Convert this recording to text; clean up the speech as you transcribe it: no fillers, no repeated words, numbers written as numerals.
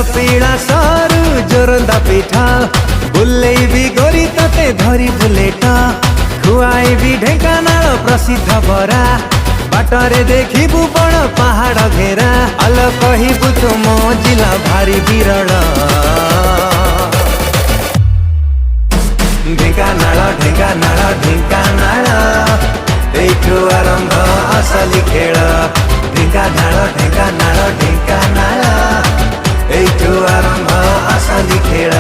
पीड़ा सारू जोरंदा पिठा बुलेबी गोरी तते धरी बुलेट खुआईबी ढेंकानाल प्रसिद्ध बरा बाटरे देखिबु बड़ पहाड़ घेरा अल कहिबु तुम जिला भारी विरल ढेंकानाल ढेंकानाल ढेंकानाल एठू आरंभ असली खेल ढेंकानाल ढेंकानाल ढेंकानाल एठू आरंभ असली खेल।